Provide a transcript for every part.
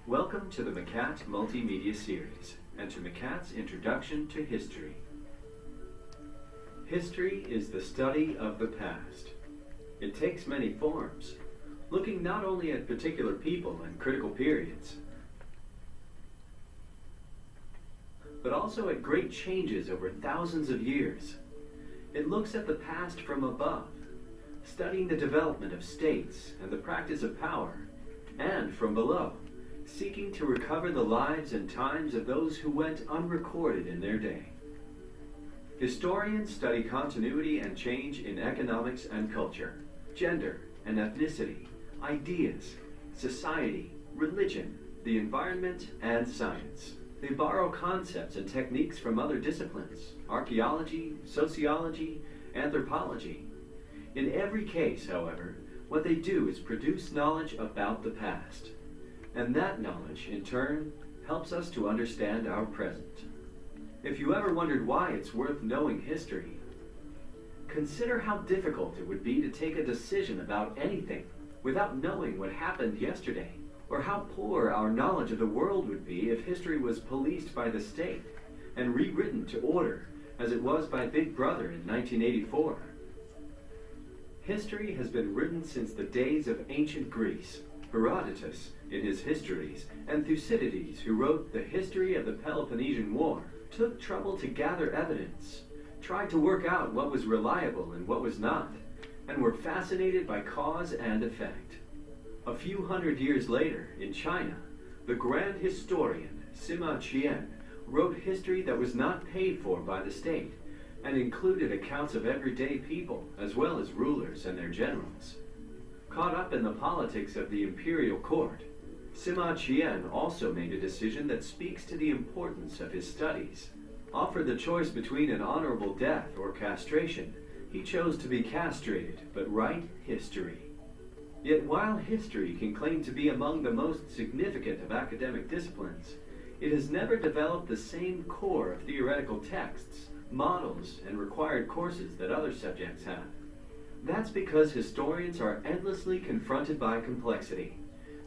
Welcome to the MCAT Multimedia Series and to MCAT's Introduction to History. History is the study of the past. It takes many forms, looking not only at particular people and critical periods, but also at great changes over thousands of years. It looks at the past from above, studying the development of states and the practice of power, and from below, seeking to recover the lives and times of those who went unrecorded in their day. Historians study continuity and change in economics and culture, gender and ethnicity, ideas, society, religion, the environment, and science. They borrow concepts and techniques from other disciplines, archaeology, sociology, anthropology. In every case, however, what they do is produce knowledge about the past. And that knowledge, in turn, helps us to understand our present. If you ever wondered why it's worth knowing history, consider how difficult it would be to take a decision about anything without knowing what happened yesterday, or how poor our knowledge of the world would be if history was policed by the state and rewritten to order as it was by Big Brother in 1984. History has been written since the days of ancient Greece. Herodotus, in his histories, and Thucydides, who wrote the history of the Peloponnesian War, took trouble to gather evidence, tried to work out what was reliable and what was not, and were fascinated by cause and effect. A few hundred years later, in China, the grand historian Sima Qian wrote history that was not paid for by the state and included accounts of everyday people as well as rulers and their generals. Caught up in the politics of the imperial court, Sima Qian also made a decision that speaks to the importance of his studies. Offered the choice between an honorable death or castration, he chose to be castrated but write history. Yet while history can claim to be among the most significant of academic disciplines, it has never developed the same core of theoretical texts, models, and required courses that other subjects have. That's because historians are endlessly confronted by complexity.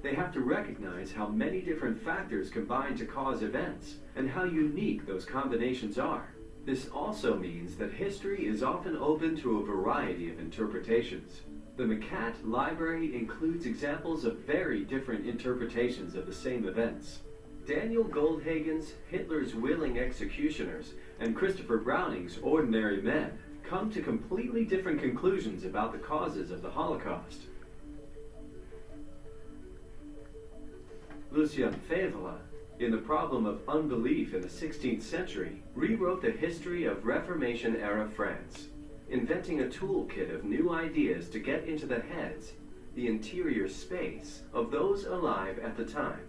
They have to recognize how many different factors combine to cause events, and how unique those combinations are. This also means that history is often open to a variety of interpretations. The MCAT library includes examples of very different interpretations of the same events. Daniel Goldhagen's Hitler's Willing Executioners and Christopher Browning's Ordinary Men come to completely different conclusions about the causes of the Holocaust. Lucien Febvre, in The Problem of Unbelief in the 16th Century, rewrote the history of Reformation-era France, inventing a toolkit of new ideas to get into the heads, the interior space, of those alive at the time.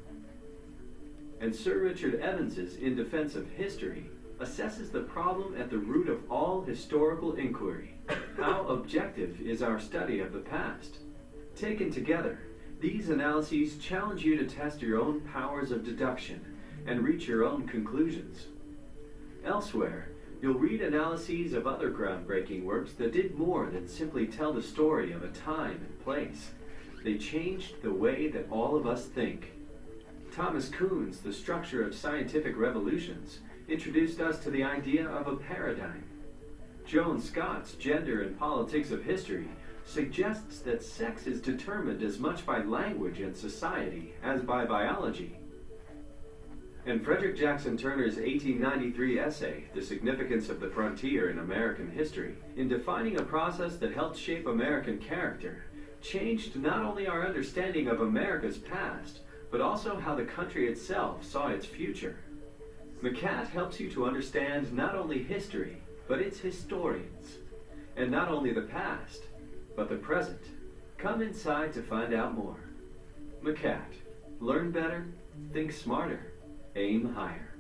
And Sir Richard Evans's In Defense of History assesses the problem at the root of all historical inquiry. How objective is our study of the past? Taken together, these analyses challenge you to test your own powers of deduction and reach your own conclusions. Elsewhere, you'll read analyses of other groundbreaking works that did more than simply tell the story of a time and place. They changed the way that all of us think. Thomas Kuhn's The Structure of Scientific Revolutions introduced us to the idea of a paradigm. Joan Scott's Gender and Politics of History suggests that sex is determined as much by language and society as by biology. And Frederick Jackson Turner's 1893 essay, The Significance of the Frontier in American History, in defining a process that helped shape American character, changed not only our understanding of America's past, but also how the country itself saw its future. MCAT helps you to understand not only history, but its historians, and not only the past, but the present. Come inside to find out more. MCAT. Learn better, think smarter, aim higher.